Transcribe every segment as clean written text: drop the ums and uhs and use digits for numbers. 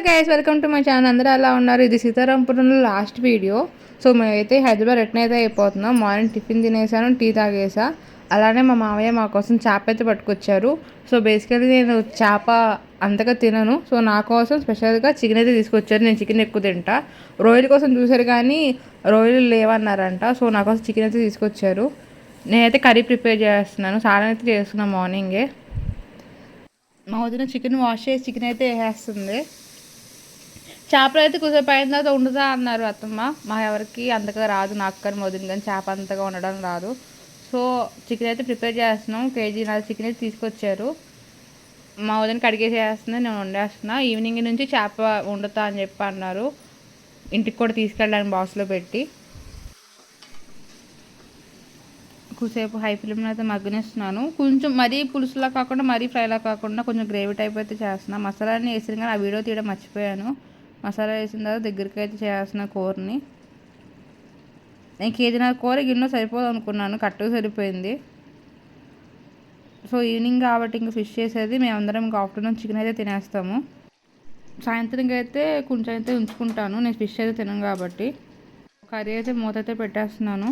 Guys, welcome to my channel. అందరూ ఎలా ఉన్నారు? ఇది సీతారాంపురంలో లాస్ట్ వీడియో. సో మేమైతే హైదరాబాద్ రిటర్న్ అయితే అయిపోతున్నాం. మార్నింగ్ టిఫిన్ తినేసాను, టీ తాగేసా. అలానే మా మామయ్య మా కోసం చేప అయితే పట్టుకొచ్చారు. సో బేసికలీ నేను చేప అంతగా తినను. సో నా కోసం స్పెషల్గా చికెన్ అయితే తీసుకొచ్చారు. నేను చికెన్ ఎక్కువ తింటా. రొయ్యల కోసం చూసారు కానీ రొయ్యలు లేవన్నారంట. సో నా కోసం చికెన్ అయితే తీసుకొచ్చారు. నేనైతే కర్రీ ప్రిపేర్ చేస్తున్నాను. సాలన్ అయితే చేస్తున్నాను మార్నింగే. మా వదిన చికెన్ వాష్ చేసి చికెన్ అయితే వేసేస్తుంది. చేపలు అయితే కొద్దిసేపు అయిన తర్వాత వండుతా అన్నారు అత్తమ్మ. మా ఎవరికి అంతగా రాదు, నాకు కానీ వదిన కానీ చేప అంతగా వండడం రాదు. సో చికెన్ అయితే ప్రిపేర్ చేస్తున్నాం. కేజీ 4 చికెన్ అయితే తీసుకొచ్చారు. మా వదిన కడిగేసి వేస్తుంది, నేను వండేస్తున్నా. ఈవినింగ్ నుంచి చేప వండుతా అని చెప్పి అన్నారు. ఇంటికి కూడా తీసుకెళ్ళడానికి బాక్స్లో పెట్టి ఎక్కువసేపు హై ఫ్లేమ్లో అయితే మగ్గనిస్తున్నాను. కొంచెం మరీ పులుసులా కాకుండా మరీ ఫ్రైలా కాకుండా కొంచెం గ్రేవీ టైప్ అయితే చేస్తున్నాను. మసాలాని వేసిన కానీ ఆ వీడియో తీయడం మర్చిపోయాను. మసాలా వేసిన తర్వాత దగ్గరికి అయితే చేస్తున్న కూరని. నేను కేజీన్నర కూర గిన్నె సరిపోదు అనుకున్నాను, కరెక్ట్గా సరిపోయింది. సో ఈవినింగ్ కాబట్టి ఇంకా ఫిష్ చేసేది మేమందరం ఇంకా ఆఫ్టర్నూన్ చికెన్ అయితే తినేస్తాము. సాయంత్రంకి అయితే కొంచెం అయితే ఉంచుకుంటాను, నేను ఫిష్ అయితే తినను కాబట్టి. కర్రీ అయితే మూత అయితే పెట్టేస్తున్నాను.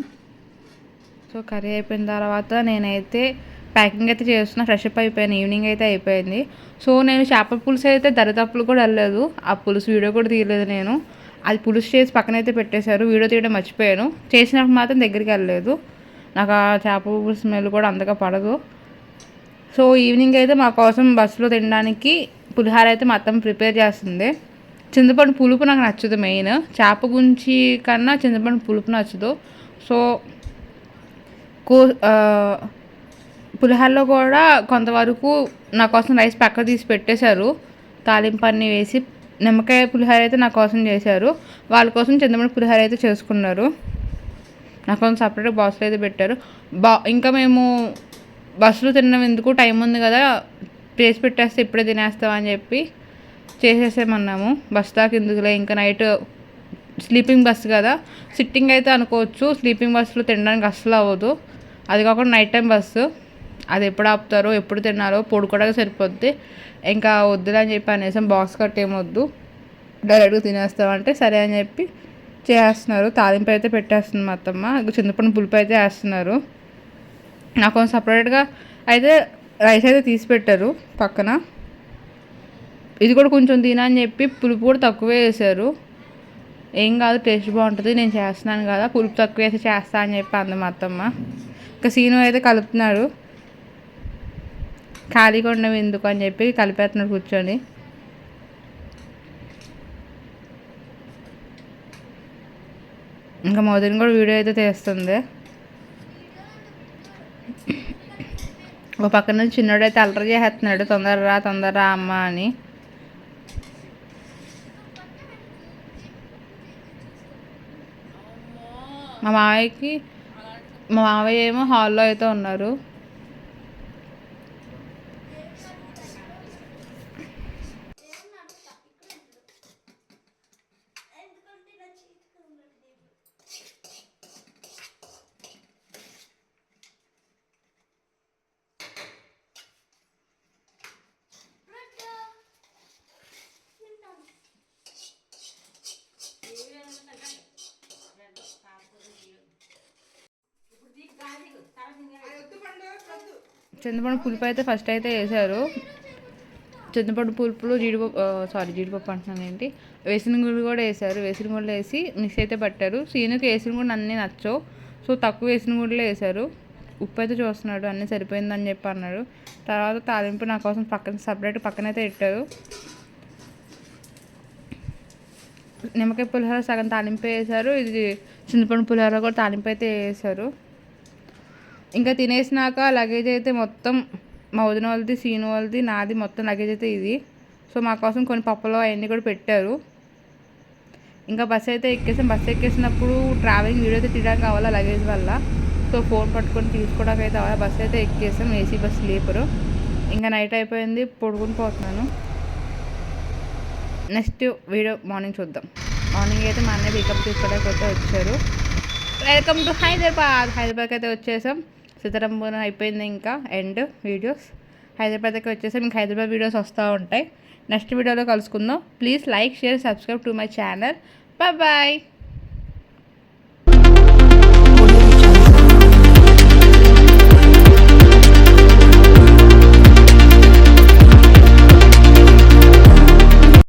సో కర్రీ అయిపోయిన తర్వాత నేనైతే ప్యాకింగ్ అయితే చేస్తున్నా. ఫ్రెష్ అప్ అయిపోయాను, ఈవినింగ్ అయితే అయిపోయింది. సో నేను చేపల పులుసు అయితే దరిదాపులు కూడా వెళ్ళలేదు. ఆ పులుసు వీడియో కూడా తీయలేదు నేను. అది పులుసు చేసి పక్కనైతే పెట్టేశారు, వీడియో తీయడం మర్చిపోయాను. చేసినప్పుడు మాత్రం దగ్గరికి వెళ్ళలేదు. నాకు ఆ చేపల పులుసు స్మెల్ కూడా అంతగా పడదు. సో ఈవినింగ్ అయితే మా కోసం బస్సులో తినడానికి పులిహార అయితే మా అత్తమ్మ ప్రిపేర్ చేస్తుంది. చింతపండు పులుపు నాకు నచ్చదు. మెయిన్ చేప గుంచి కన్నా చింతపండు పులుపు నచ్చదు. సో పులిహోరలో కూడా కొంతవరకు నా కోసం రైస్ పక్క తీసి పెట్టేశారు. తాలింపు అన్నీ వేసి నిమ్మకాయ పులిహోర అయితే నా కోసం చేశారు. వాళ్ళ కోసం చింతపండు పులిహోర అయితే చేసుకున్నారు. నా కోసం సపరేట్గా బాక్స్లో అయితే పెట్టారు. ఇంకా మేము బస్సులో తినడం ఎందుకు, టైం ఉంది కదా చేసి పెట్టేస్తే ఇప్పుడే తినేస్తామని చెప్పి చేసేసామన్నాము. బస్ దాకా ఎందుకులే, ఇంకా నైట్ స్లీపింగ్ బస్ కదా, సిట్టింగ్ అయితే అనుకోవచ్చు. స్లీపింగ్ బస్సులో తినడానికి అస్సలు అవ్వదు. అది కాకుండా నైట్ టైం బస్సు, అది ఎప్పుడు ఆపుతారో ఎప్పుడు తిన్నారో పడుకోవడానికి సరిపోద్ది. ఇంకా వద్దులే అని చెప్పి అనేసాం. బాక్స్ కట్టేమొద్దు, డైరెక్ట్గా తినేస్తామంటే సరే అని చెప్పి చేస్తున్నారు. తాలింపు అయితే పెట్టేస్తుంది మా అత్తమ్మ. చింతపండు పులుపు అయితే వేస్తున్నారు. నాకు సపరేట్గా అయితే రైస్ అయితే తీసి పెట్టారు పక్కన. ఇది కూడా కొంచెం తినని చెప్పి పులుపు కూడా తక్కువే వేశారు. ఏం కాదు, టేస్ట్ బాగుంటుంది, నేను చేస్తున్నాను కదా, పులుపు తక్కువ వేసి చేస్తా అని చెప్పి అంది మా అత్తమ్మ. ఇంకా సీను అయితే కలుపుతున్నాడు. ఖాళీగా ఉండవు ఎందుకు అని చెప్పి కలిపేస్తున్నాడు కూర్చొని. ఇంకా మొదటి కూడా వీడియో అయితే తీస్తుంది. ఒక పక్కన నుంచి చిన్నోడు అయితే అల్లరి చేస్తున్నాడు, తొందరరా అమ్మ అని. మా మావయ్య ఏమో హాల్లో అయితే ఉన్నారు. చింతపండు పులుపు అయితే ఫస్ట్ అయితే వేసారు. చింతపండు పులుపులో జీడిపప్పు అంటున్నాను ఏంటి, వేసిన గుళ్ళు కూడా వేసారు. వేసిన గుళ్ళు వేసి మిక్స్ అయితే పట్టారు. సీనుకి వేసిన గుళ్ళు అన్నీ నచ్చవు, సో తక్కువ వేసిన గుళ్ళే వేసారు. ఉప్పు అయితే చూస్తున్నాడు, అన్నీ సరిపోయిందని చెప్పి అన్నాడు. తర్వాత తాలింపు నా కోసం సపరేట్ పక్కనైతే పెట్టారు. నిమ్మకాయ పులిహోర సగం తాలింపు వేసారు. ఇది చింతపండు పులిహోర కూడా తాలింపు అయితే వేసారు. ఇంకా తినేసినాక లగేజ్ అయితే మొత్తం మా వదిన వాళ్ళది, సీను వాళ్ళది, నాది మొత్తం లగేజ్ అయితే ఇది. సో మా కోసం కొన్ని పప్పులు అవన్నీ కూడా పెట్టారు. ఇంకా బస్సు అయితే ఎక్కేసాం. బస్సు ఎక్కేసినప్పుడు ట్రావెలింగ్ వీడియో అయితే తీయడానికి కావాలా లగేజ్ వల్ల. సో ఫోన్ పట్టుకొని తీసుకోవడానికి అయితే అవ్వాలి. బస్సు అయితే ఎక్కేసాం, ఏసీ బస్ స్లీపరు. ఇంకా నైట్ అయిపోయింది, పడుకుని పోతున్నాను. నెక్స్ట్ వీడియో మార్నింగ్ చూద్దాం. మార్నింగ్ అయితే మా అన్నయ్య పికప్ తీసుకోవడానికి అయితే వచ్చారు. వెల్కమ్ టు హైదరాబాద్కి అయితే వచ్చేసాం. సీతారాంపురం అయిపోయింది. ఇంకా ఎండ్ వీడియోస్ హైదరాబాద్కి వచ్చేసి మీకు హైదరాబాద్ వీడియోస్ వస్తూ ఉంటాయి. నెక్స్ట్ వీడియోలో కలుసుకుందాం. Please like, share, subscribe to my channel. Bye.